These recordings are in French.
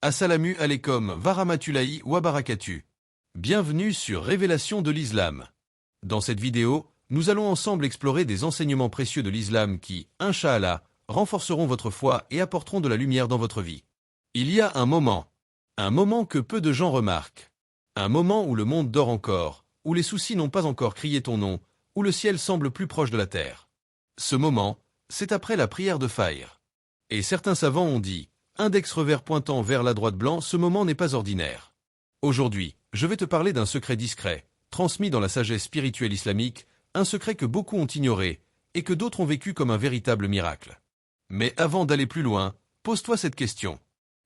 Assalamu alaikum wa rahmatullahi wa barakatuh. Bienvenue sur Révélation de l'Islam. Dans cette vidéo, nous allons ensemble explorer des enseignements précieux de l'Islam qui, Inch'Allah, renforceront votre foi et apporteront de la lumière dans votre vie. Il y a un moment que peu de gens remarquent, un moment où le monde dort encore, où les soucis n'ont pas encore crié ton nom, où le ciel semble plus proche de la terre. Ce moment, c'est après la prière de Fajr. Et certains savants ont dit, index revers pointant vers la droite blanc, ce moment n'est pas ordinaire. Aujourd'hui, je vais te parler d'un secret discret, transmis dans la sagesse spirituelle islamique, un secret que beaucoup ont ignoré, et que d'autres ont vécu comme un véritable miracle. Mais avant d'aller plus loin, pose-toi cette question.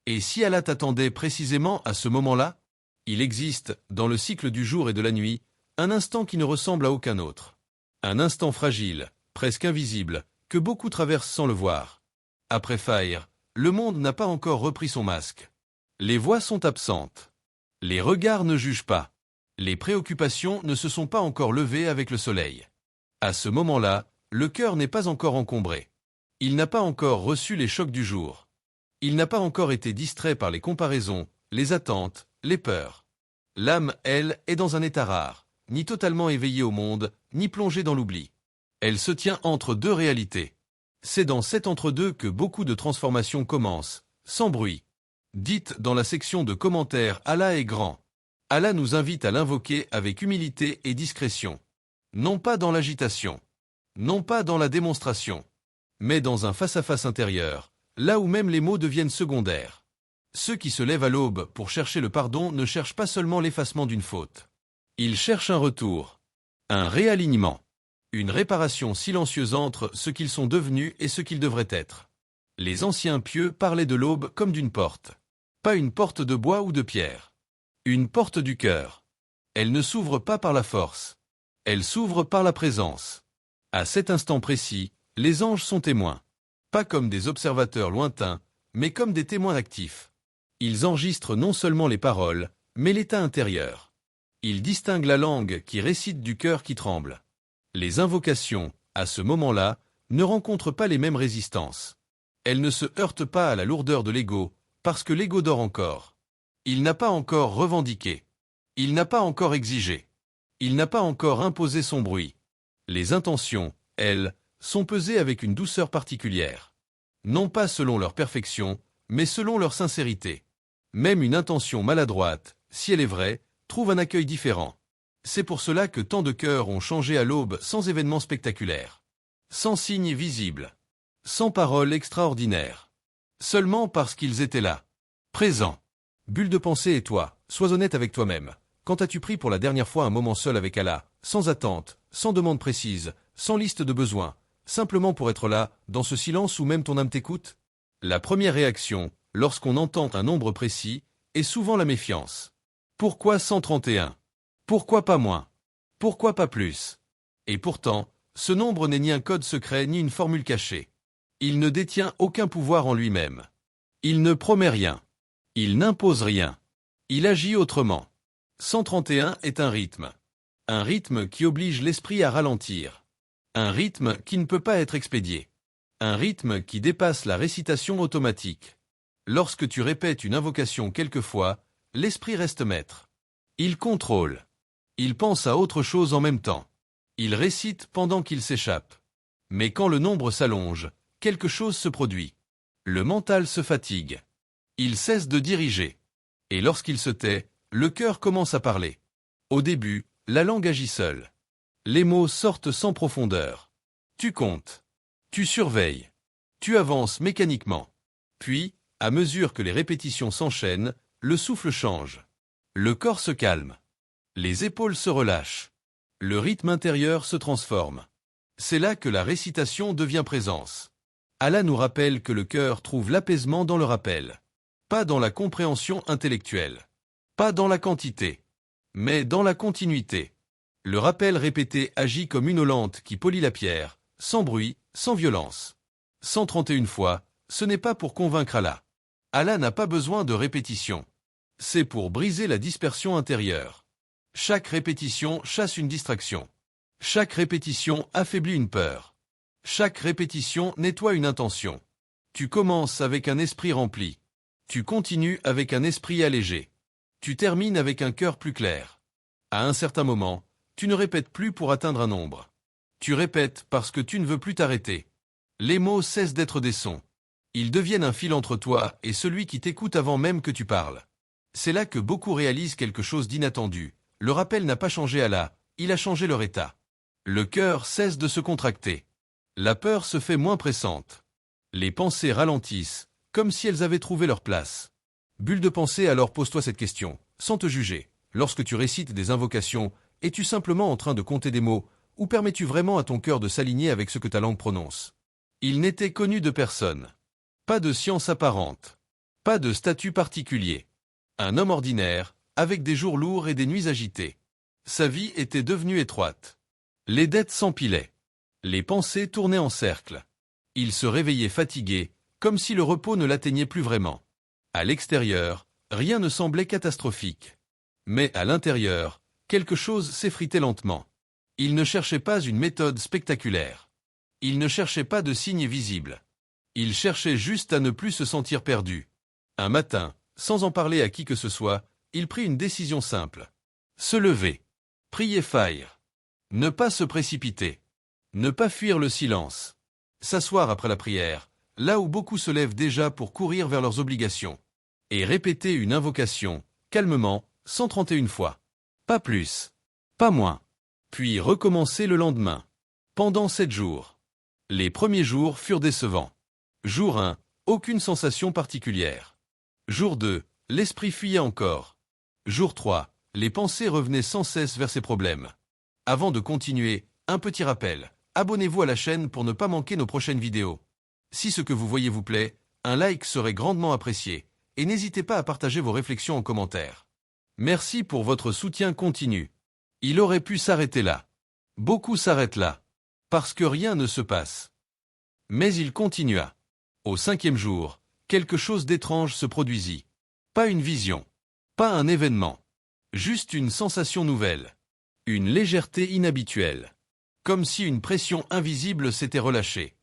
Et si Allah t'attendait précisément à ce moment-là? Il existe, dans le cycle du jour et de la nuit, un instant qui ne ressemble à aucun autre. Un instant fragile, presque invisible, que beaucoup traversent sans le voir. Après Fajr, le monde n'a pas encore repris son masque. Les voix sont absentes. Les regards ne jugent pas. Les préoccupations ne se sont pas encore levées avec le soleil. À ce moment-là, le cœur n'est pas encore encombré. Il n'a pas encore reçu les chocs du jour. Il n'a pas encore été distrait par les comparaisons, les attentes, les peurs. L'âme, elle, est dans un état rare, ni totalement éveillée au monde, ni plongée dans l'oubli. Elle se tient entre deux réalités. C'est dans cet entre-deux que beaucoup de transformations commencent, sans bruit. Dites dans la section de commentaires « Allah est grand ». Allah nous invite à l'invoquer avec humilité et discrétion. Non pas dans l'agitation, non pas dans la démonstration, mais dans un face-à-face intérieur, là où même les mots deviennent secondaires. Ceux qui se lèvent à l'aube pour chercher le pardon ne cherchent pas seulement l'effacement d'une faute. Ils cherchent un retour, un réalignement. Une réparation silencieuse entre ce qu'ils sont devenus et ce qu'ils devraient être. Les anciens pieux parlaient de l'aube comme d'une porte. Pas une porte de bois ou de pierre. Une porte du cœur. Elle ne s'ouvre pas par la force. Elle s'ouvre par la présence. À cet instant précis, les anges sont témoins. Pas comme des observateurs lointains, mais comme des témoins actifs. Ils enregistrent non seulement les paroles, mais l'état intérieur. Ils distinguent la langue qui récite du cœur qui tremble. Les invocations, à ce moment-là, ne rencontrent pas les mêmes résistances. Elles ne se heurtent pas à la lourdeur de l'ego, parce que l'ego dort encore. Il n'a pas encore revendiqué. Il n'a pas encore exigé. Il n'a pas encore imposé son bruit. Les intentions, elles, sont pesées avec une douceur particulière. Non pas selon leur perfection, mais selon leur sincérité. Même une intention maladroite, si elle est vraie, trouve un accueil différent. C'est pour cela que tant de cœurs ont changé à l'aube sans événement spectaculaire. Sans signe visible. Sans parole extraordinaire. Seulement parce qu'ils étaient là. Présents. Bulle de pensée et toi, sois honnête avec toi-même. Quand as-tu pris pour la dernière fois un moment seul avec Allah, sans attente, sans demande précise, sans liste de besoins, simplement pour être là, dans ce silence où même ton âme t'écoute? La première réaction, lorsqu'on entend un nombre précis, est souvent la méfiance. Pourquoi 131? Pourquoi pas moins? Pourquoi pas plus? Et pourtant, ce nombre n'est ni un code secret ni une formule cachée. Il ne détient aucun pouvoir en lui-même. Il ne promet rien. Il n'impose rien. Il agit autrement. 131 est un rythme. Un rythme qui oblige l'esprit à ralentir. Un rythme qui ne peut pas être expédié. Un rythme qui dépasse la récitation automatique. Lorsque tu répètes une invocation quelquefois, l'esprit reste maître. Il contrôle. Il pense à autre chose en même temps. Il récite pendant qu'il s'échappe. Mais quand le nombre s'allonge, quelque chose se produit. Le mental se fatigue. Il cesse de diriger. Et lorsqu'il se tait, le cœur commence à parler. Au début, la langue agit seule. Les mots sortent sans profondeur. Tu comptes. Tu surveilles. Tu avances mécaniquement. Puis, à mesure que les répétitions s'enchaînent, le souffle change. Le corps se calme. Les épaules se relâchent. Le rythme intérieur se transforme. C'est là que la récitation devient présence. Allah nous rappelle que le cœur trouve l'apaisement dans le rappel. Pas dans la compréhension intellectuelle. Pas dans la quantité. Mais dans la continuité. Le rappel répété agit comme une eau lente qui polit la pierre, sans bruit, sans violence. 131 fois, ce n'est pas pour convaincre Allah. Allah n'a pas besoin de répétition. C'est pour briser la dispersion intérieure. Chaque répétition chasse une distraction. Chaque répétition affaiblit une peur. Chaque répétition nettoie une intention. Tu commences avec un esprit rempli. Tu continues avec un esprit allégé. Tu termines avec un cœur plus clair. À un certain moment, tu ne répètes plus pour atteindre un nombre. Tu répètes parce que tu ne veux plus t'arrêter. Les mots cessent d'être des sons. Ils deviennent un fil entre toi et celui qui t'écoute avant même que tu parles. C'est là que beaucoup réalisent quelque chose d'inattendu. Le rappel n'a pas changé Allah, il a changé leur état. Le cœur cesse de se contracter. La peur se fait moins pressante. Les pensées ralentissent, comme si elles avaient trouvé leur place. Bulle de pensée, alors pose-toi cette question, sans te juger. Lorsque tu récites des invocations, es-tu simplement en train de compter des mots, ou permets-tu vraiment à ton cœur de s'aligner avec ce que ta langue prononce? Il n'était connu de personne. Pas de science apparente. Pas de statut particulier. Un homme ordinaire, avec des jours lourds et des nuits agitées. Sa vie était devenue étroite. Les dettes s'empilaient. Les pensées tournaient en cercle. Il se réveillait fatigué, comme si le repos ne l'atteignait plus vraiment. À l'extérieur, rien ne semblait catastrophique. Mais à l'intérieur, quelque chose s'effritait lentement. Il ne cherchait pas une méthode spectaculaire. Il ne cherchait pas de signes visibles. Il cherchait juste à ne plus se sentir perdu. Un matin, sans en parler à qui que ce soit, il prit une décision simple. Se lever. Prier faille. Ne pas se précipiter. Ne pas fuir le silence. S'asseoir après la prière, là où beaucoup se lèvent déjà pour courir vers leurs obligations. Et répéter une invocation, calmement, 131 fois. Pas plus. Pas moins. Puis recommencer le lendemain. Pendant 7 jours. Les premiers jours furent décevants. Jour 1, aucune sensation particulière. Jour 2, l'esprit fuyait encore. Jour 3, les pensées revenaient sans cesse vers ses problèmes. Avant de continuer, un petit rappel. Abonnez-vous à la chaîne pour ne pas manquer nos prochaines vidéos. Si ce que vous voyez vous plaît, un like serait grandement apprécié, et n'hésitez pas à partager vos réflexions en commentaire. Merci pour votre soutien continu. Il aurait pu s'arrêter là. Beaucoup s'arrêtent là. Parce que rien ne se passe. Mais il continua. Au 5e jour, quelque chose d'étrange se produisit. Pas une vision. Pas un événement. Juste une sensation nouvelle. Une légèreté inhabituelle. Comme si une pression invisible s'était relâchée.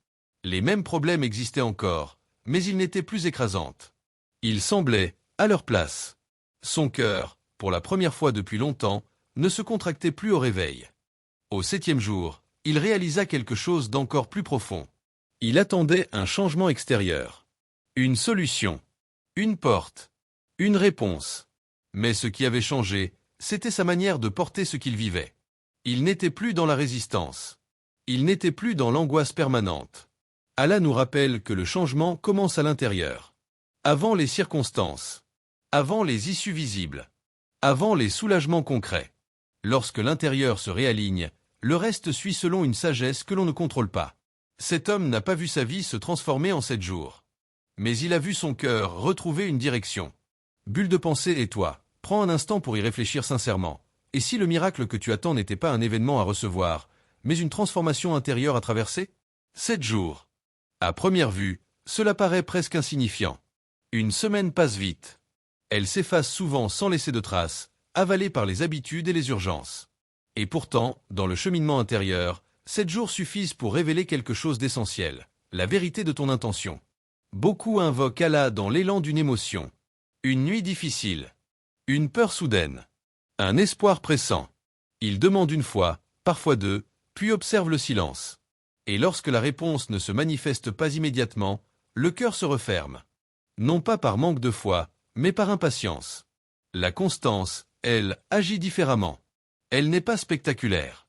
Les mêmes problèmes existaient encore, mais ils n'étaient plus écrasantes. Ils semblaient, à leur place. Son cœur, pour la première fois depuis longtemps, ne se contractait plus au réveil. Au 7e jour, il réalisa quelque chose d'encore plus profond. Il attendait un changement extérieur. Une solution. Une porte. Une réponse. Mais ce qui avait changé, c'était sa manière de porter ce qu'il vivait. Il n'était plus dans la résistance. Il n'était plus dans l'angoisse permanente. Allah nous rappelle que le changement commence à l'intérieur. Avant les circonstances. Avant les issues visibles. Avant les soulagements concrets. Lorsque l'intérieur se réaligne, le reste suit selon une sagesse que l'on ne contrôle pas. Cet homme n'a pas vu sa vie se transformer en 7 jours. Mais il a vu son cœur retrouver une direction. Bulle de pensée et toi, prends un instant pour y réfléchir sincèrement. Et si le miracle que tu attends n'était pas un événement à recevoir, mais une transformation intérieure à traverser? 7 jours. À première vue, cela paraît presque insignifiant. Une semaine passe vite. Elle s'efface souvent sans laisser de traces, avalée par les habitudes et les urgences. Et pourtant, dans le cheminement intérieur, 7 jours suffisent pour révéler quelque chose d'essentiel, la vérité de ton intention. Beaucoup invoquent Allah dans l'élan d'une émotion. Une nuit difficile. Une peur soudaine. Un espoir pressant. Ils demandent une fois, parfois deux, puis observent le silence. Et lorsque la réponse ne se manifeste pas immédiatement, le cœur se referme. Non pas par manque de foi, mais par impatience. La constance, elle, agit différemment. Elle n'est pas spectaculaire.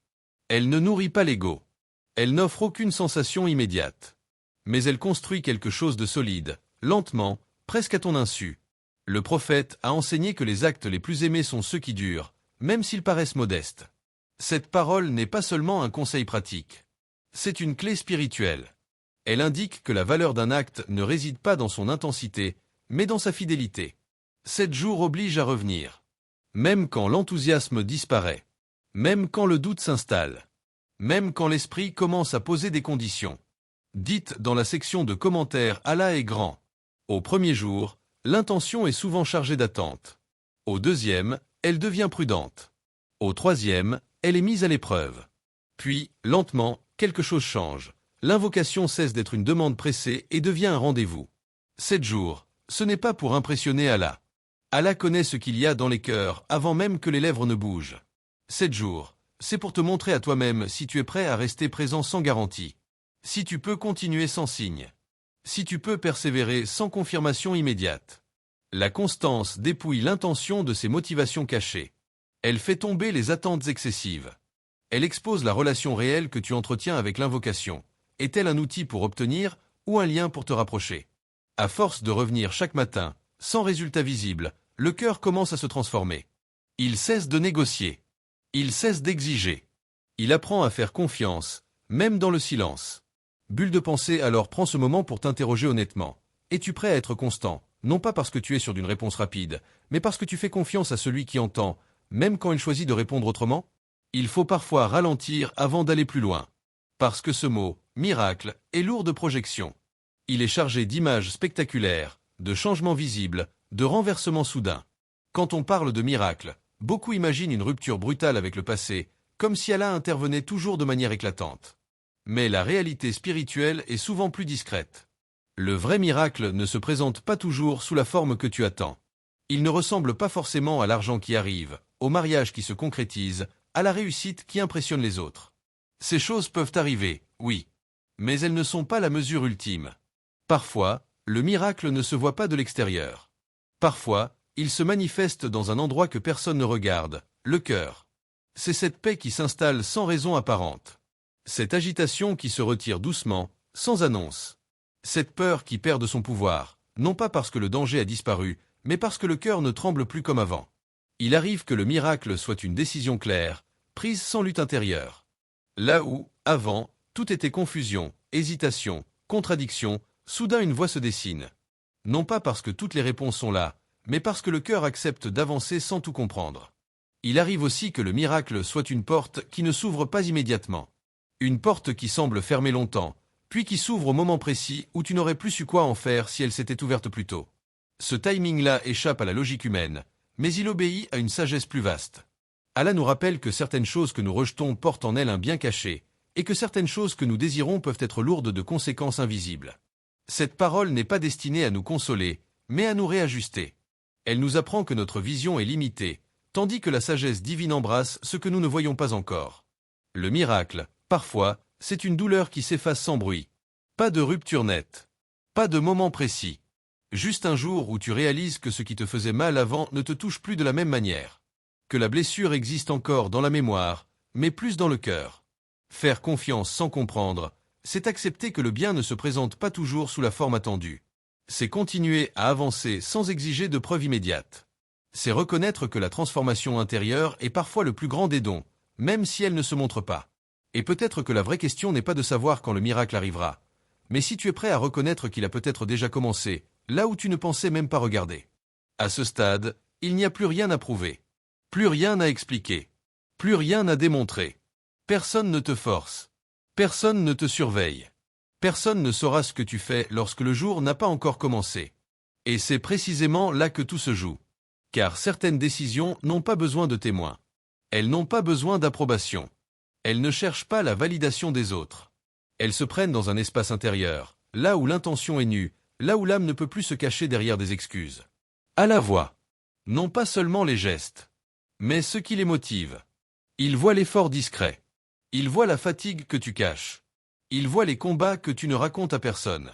Elle ne nourrit pas l'ego. Elle n'offre aucune sensation immédiate. Mais elle construit quelque chose de solide, lentement, presque à ton insu. Le prophète a enseigné que les actes les plus aimés sont ceux qui durent, même s'ils paraissent modestes. Cette parole n'est pas seulement un conseil pratique. C'est une clé spirituelle. Elle indique que la valeur d'un acte ne réside pas dans son intensité, mais dans sa fidélité. 7 jours obligent à revenir. Même quand l'enthousiasme disparaît. Même quand le doute s'installe. Même quand l'esprit commence à poser des conditions. Dites dans la section de commentaires « Allah est grand ». Au premier jour, l'intention est souvent chargée d'attente. Au deuxième, elle devient prudente. Au troisième, elle est mise à l'épreuve. Puis, lentement, quelque chose change. L'invocation cesse d'être une demande pressée et devient un rendez-vous. 7 jours, Ce n'est pas pour impressionner Allah. Allah connaît ce qu'il y a dans les cœurs avant même que les lèvres ne bougent. 7 jours, c'est pour te montrer à toi-même si tu es prêt à rester présent sans garantie. Si tu peux continuer sans signe. Si tu peux persévérer sans confirmation immédiate. La constance dépouille l'intention de ses motivations cachées. Elle fait tomber les attentes excessives. Elle expose la relation réelle que tu entretiens avec l'invocation. Est-elle un outil pour obtenir ou un lien pour te rapprocher? À force de revenir chaque matin, sans résultat visible, le cœur commence à se transformer. Il cesse de négocier. Il cesse d'exiger. Il apprend à faire confiance, même dans le silence. Bulle de pensée, alors prends ce moment pour t'interroger honnêtement. Es-tu prêt à être constant, non pas parce que tu es sûr d'une réponse rapide, mais parce que tu fais confiance à celui qui entend, même quand il choisit de répondre autrement? Il faut parfois ralentir avant d'aller plus loin. Parce que ce mot, miracle, est lourd de projections. Il est chargé d'images spectaculaires, de changements visibles, de renversements soudains. Quand on parle de miracle, beaucoup imaginent une rupture brutale avec le passé, comme si Allah intervenait toujours de manière éclatante. Mais la réalité spirituelle est souvent plus discrète. Le vrai miracle ne se présente pas toujours sous la forme que tu attends. Il ne ressemble pas forcément à l'argent qui arrive, au mariage qui se concrétise, à la réussite qui impressionne les autres. Ces choses peuvent arriver, oui. Mais elles ne sont pas la mesure ultime. Parfois, le miracle ne se voit pas de l'extérieur. Parfois, il se manifeste dans un endroit que personne ne regarde, le cœur. C'est cette paix qui s'installe sans raison apparente. Cette agitation qui se retire doucement, sans annonce. Cette peur qui perd de son pouvoir, non pas parce que le danger a disparu, mais parce que le cœur ne tremble plus comme avant. Il arrive que le miracle soit une décision claire, prise sans lutte intérieure. Là où, avant, tout était confusion, hésitation, contradiction, soudain une voie se dessine. Non pas parce que toutes les réponses sont là, mais parce que le cœur accepte d'avancer sans tout comprendre. Il arrive aussi que le miracle soit une porte qui ne s'ouvre pas immédiatement. Une porte qui semble fermée longtemps, puis qui s'ouvre au moment précis où tu n'aurais plus su quoi en faire si elle s'était ouverte plus tôt. Ce timing-là échappe à la logique humaine, mais il obéit à une sagesse plus vaste. Allah nous rappelle que certaines choses que nous rejetons portent en elles un bien caché, et que certaines choses que nous désirons peuvent être lourdes de conséquences invisibles. Cette parole n'est pas destinée à nous consoler, mais à nous réajuster. Elle nous apprend que notre vision est limitée, tandis que la sagesse divine embrasse ce que nous ne voyons pas encore. Le miracle, parfois, c'est une douleur qui s'efface sans bruit. Pas de rupture nette. Pas de moment précis. Juste un jour où tu réalises que ce qui te faisait mal avant ne te touche plus de la même manière. Que la blessure existe encore dans la mémoire, mais plus dans le cœur. Faire confiance sans comprendre, c'est accepter que le bien ne se présente pas toujours sous la forme attendue. C'est continuer à avancer sans exiger de preuves immédiates. C'est reconnaître que la transformation intérieure est parfois le plus grand des dons, même si elle ne se montre pas. Et peut-être que la vraie question n'est pas de savoir quand le miracle arrivera, mais si tu es prêt à reconnaître qu'il a peut-être déjà commencé, là où tu ne pensais même pas regarder. À ce stade, il n'y a plus rien à prouver. Plus rien à expliquer. Plus rien à démontrer. Personne ne te force. Personne ne te surveille. Personne ne saura ce que tu fais lorsque le jour n'a pas encore commencé. Et c'est précisément là que tout se joue. Car certaines décisions n'ont pas besoin de témoins. Elles n'ont pas besoin d'approbation. Elles ne cherchent pas la validation des autres. Elles se prennent dans un espace intérieur, là où l'intention est nue, là où l'âme ne peut plus se cacher derrière des excuses. À la voix. Non pas seulement les gestes, mais ce qui les motive. Il voit l'effort discret. Il voit la fatigue que tu caches. Il voit les combats que tu ne racontes à personne.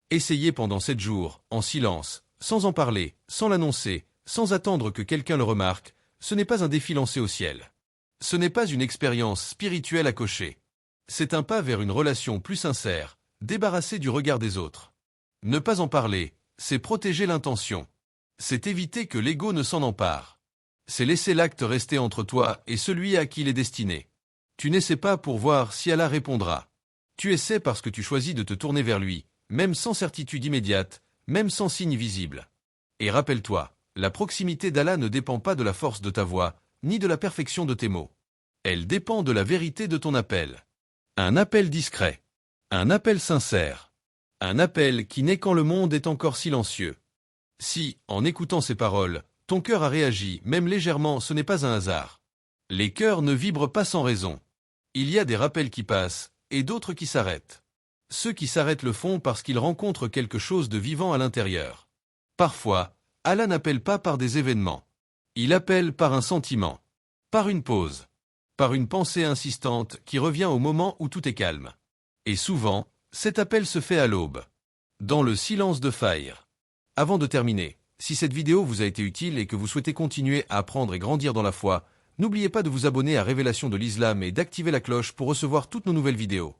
Essayez pendant 7 jours, en silence, sans en parler, sans l'annoncer, sans attendre que quelqu'un le remarque, ce n'est pas un défi lancé au ciel. Ce n'est pas une expérience spirituelle à cocher. C'est un pas vers une relation plus sincère, débarrassée du regard des autres. Ne pas en parler, c'est protéger l'intention. C'est éviter que l'ego ne s'en empare. C'est laisser l'acte rester entre toi et celui à qui il est destiné. Tu n'essaies pas pour voir si Allah répondra. Tu essaies parce que tu choisis de te tourner vers lui, même sans certitude immédiate, même sans signe visible. Et rappelle-toi, la proximité d'Allah ne dépend pas de la force de ta voix, ni de la perfection de tes mots. Elle dépend de la vérité de ton appel. Un appel discret. Un appel sincère. Un appel qui naît quand le monde est encore silencieux. Si, en écoutant ces paroles, ton cœur a réagi, même légèrement, ce n'est pas un hasard. Les cœurs ne vibrent pas sans raison. Il y a des rappels qui passent, et d'autres qui s'arrêtent. Ceux qui s'arrêtent le font parce qu'ils rencontrent quelque chose de vivant à l'intérieur. Parfois, Allah n'appelle pas par des événements. Il appelle par un sentiment, par une pause, par une pensée insistante qui revient au moment où tout est calme. Et souvent, cet appel se fait à l'aube, dans le silence de Fajr. Avant de terminer, si cette vidéo vous a été utile et que vous souhaitez continuer à apprendre et grandir dans la foi, n'oubliez pas de vous abonner à Révélation de l'Islam et d'activer la cloche pour recevoir toutes nos nouvelles vidéos.